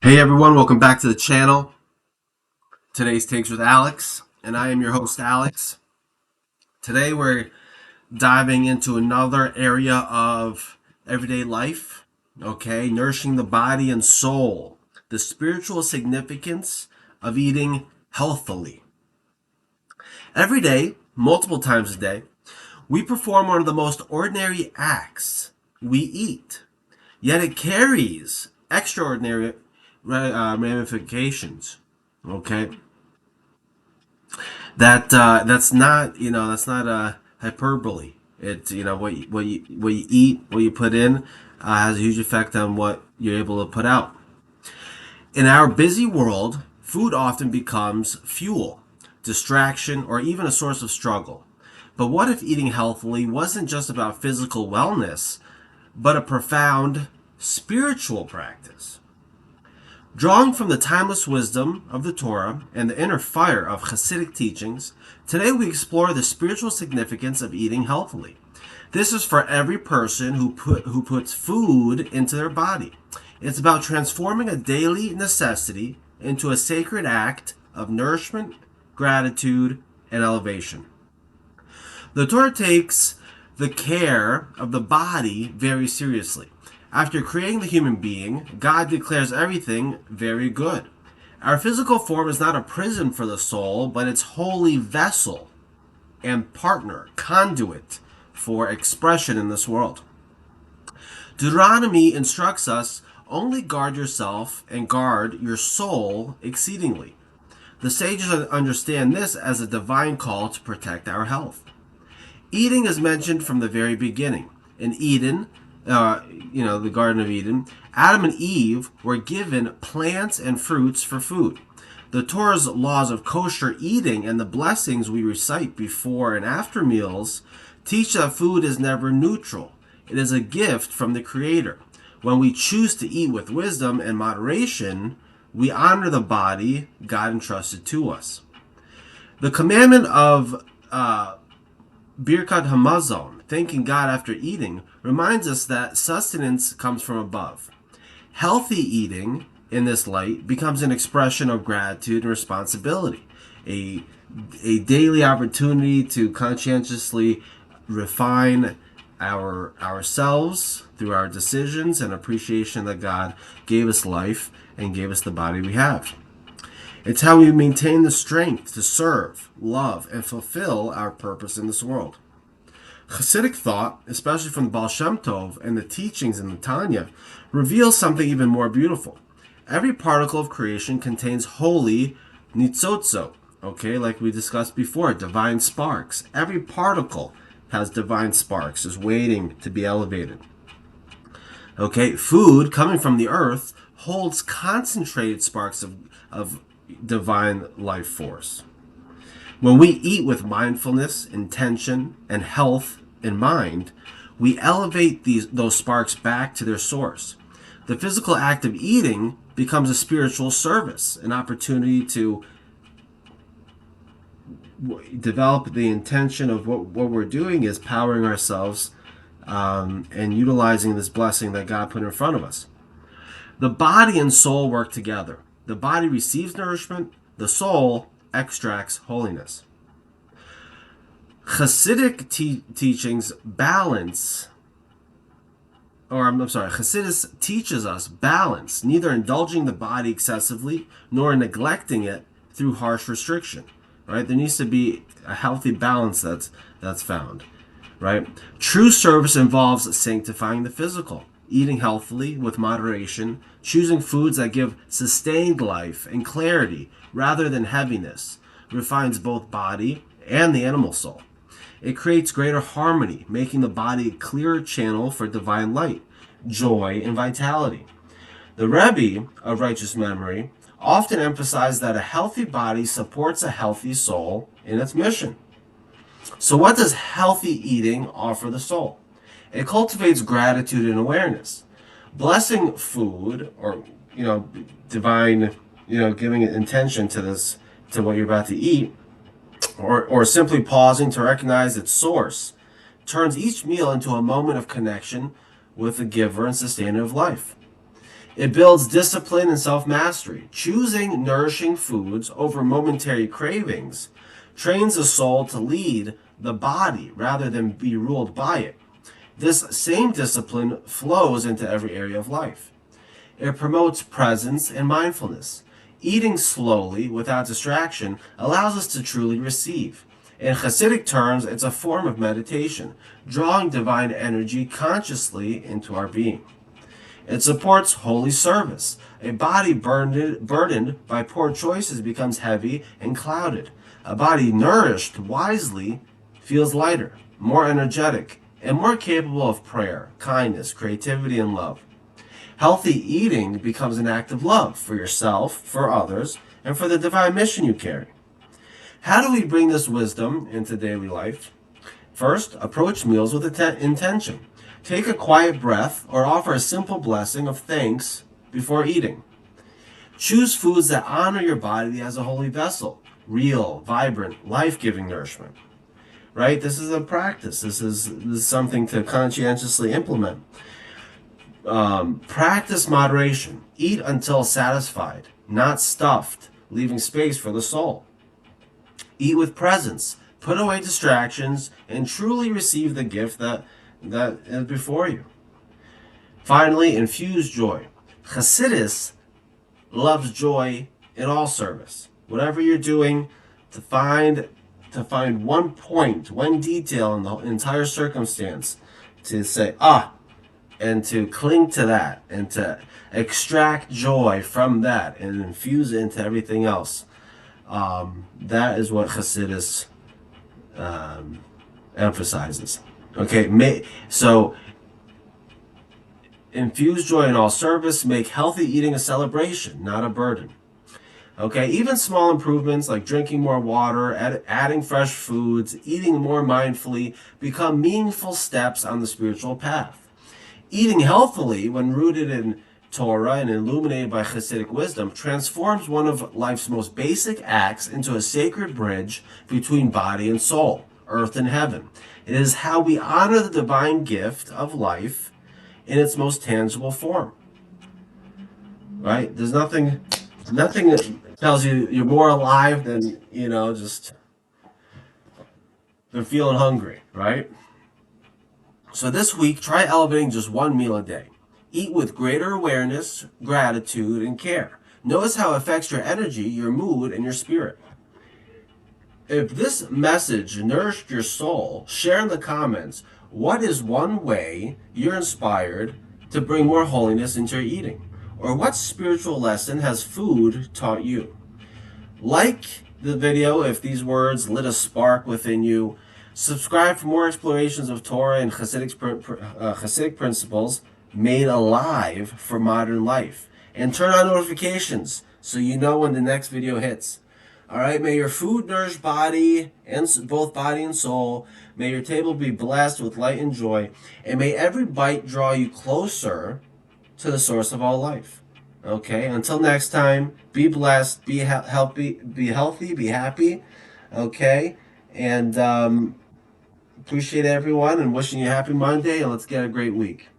Hey everyone, welcome back to the channel. Today's Takes with Alex, and I am your host, Alex. Today we're diving into another area of everyday life, okay? Nourishing the body and soul, the spiritual significance of eating healthily. Every day, multiple times a day, we perform one of the most ordinary acts. We eat. Yet it carries extraordinary ramifications. Okay, that's not a hyperbole. It's what you eat, what you put in, has a huge effect on what you're able to put out. In our busy world, food often becomes fuel, distraction, or even a source of struggle. But what if eating healthily wasn't just about physical wellness, but a profound spiritual practice? Drawing from the timeless wisdom of the Torah and the inner fire of Hasidic teachings, today we explore the spiritual significance of eating healthily. This is for every person who puts food into their body. It's about transforming a daily necessity into a sacred act of nourishment, gratitude, and elevation. The Torah takes the care of the body very seriously. After creating the human being, God declares everything very good. Our physical form is not a prison for the soul, but its holy vessel and partner, conduit for expression in this world. Deuteronomy instructs us, only guard yourself and guard your soul exceedingly. The sages understand this as a divine call to protect our health. Eating is mentioned from the very beginning. In Eden, the Garden of Eden, Adam and Eve were given plants and fruits for food. The Torah's laws of kosher eating and the blessings we recite before and after meals teach that food is never neutral. It is a gift from the Creator. When we choose to eat with wisdom and moderation, we honor the body God entrusted to us. The commandment of Birkat Hamazon, thanking God after eating, reminds us that sustenance comes from above. Healthy eating, in this light, becomes an expression of gratitude and responsibility, a daily opportunity to conscientiously refine ourselves through our decisions and appreciation that God gave us life and gave us the body we have. It's how we maintain the strength to serve, love, and fulfill our purpose in this world. Hasidic thought, especially from the Baal Shem Tov and the teachings in the Tanya, reveals something even more beautiful. Every particle of creation contains holy nitzotzo, okay, like we discussed before, divine sparks. Every particle has divine sparks, is waiting to be elevated. Okay, food coming from the earth holds concentrated sparks of divine life force. When we eat with mindfulness, intention, and health in mind, we elevate those sparks back to their source. The physical act of eating becomes a spiritual service, an opportunity to develop the intention of what we're doing is powering ourselves and utilizing this blessing that God put in front of us. The body and soul work together. The body receives nourishment, the soul extracts holiness. Hasidic teachings balance, Hasidus teaches us balance, neither indulging the body excessively nor neglecting it through harsh restriction. Right? There needs to be a healthy balance that's found. Right? True service involves sanctifying the physical, eating healthily with moderation, choosing foods that give sustained life and clarity rather than heaviness, refines both body and the animal soul. It creates greater harmony, making the body a clearer channel for divine light, joy, and vitality. The Rebbe of righteous memory often emphasized that a healthy body supports a healthy soul in its mission. So what does healthy eating offer the soul? It cultivates gratitude and awareness. Blessing food, or divine, giving intention to this, to what you're about to eat, or simply pausing to recognize its source, turns each meal into a moment of connection with the giver and sustainer of life. It builds discipline and self mastery. Choosing nourishing foods over momentary cravings trains the soul to lead the body rather than be ruled by it. This same discipline flows into every area of life. It promotes presence and mindfulness. Eating slowly, without distraction, allows us to truly receive. In Hasidic terms, it's a form of meditation, drawing divine energy consciously into our being. It supports holy service. A body burdened by poor choices becomes heavy and clouded. A body nourished wisely feels lighter, more energetic, and more capable of prayer, kindness, creativity, and love. Healthy eating becomes an act of love for yourself, for others, and for the divine mission you carry. How do we bring this wisdom into daily life? First, approach meals with intention. Take a quiet breath or offer a simple blessing of thanks before eating. Choose foods that honor your body as a holy vessel, real, vibrant, life-giving nourishment. Right? This is a practice. This is something to conscientiously implement. Practice moderation. Eat until satisfied, not stuffed, leaving space for the soul. Eat with presence. Put away distractions and truly receive the gift that is before you. Finally, infuse joy. Hasidus loves joy in all service. Whatever you're doing, to find one point, one detail in the entire circumstance, to say, and to cling to that, and to extract joy from that, and infuse it into everything else. That is what Hasidus emphasizes. Okay, so infuse joy in all service. Make healthy eating a celebration, not a burden. Okay, even small improvements like drinking more water, adding fresh foods, eating more mindfully become meaningful steps on the spiritual path. Eating healthily, when rooted in Torah and illuminated by Hasidic wisdom, transforms one of life's most basic acts into a sacred bridge between body and soul, earth and heaven. It is how we honor the divine gift of life in its most tangible form. Right? There's nothing that tells you you're more alive than, just than feeling hungry, right? So this week, try elevating just one meal a day. Eat with greater awareness, gratitude, and care. Notice how it affects your energy, your mood, and your spirit. If this message nourished your soul, share in the comments what is one way you're inspired to bring more holiness into your eating, or what spiritual lesson has food taught you. Like the video if these words lit a spark within you. Subscribe for more explorations of Torah and Hasidic principles made alive for modern life. And turn on notifications so you know when the next video hits. All right, may your food nourish body and both body and soul. May your table be blessed with light and joy. And may every bite draw you closer to the source of all life. Okay, until next time, be blessed, be healthy, be happy. Okay, and appreciate everyone and wishing you a happy Monday, and let's get a great week.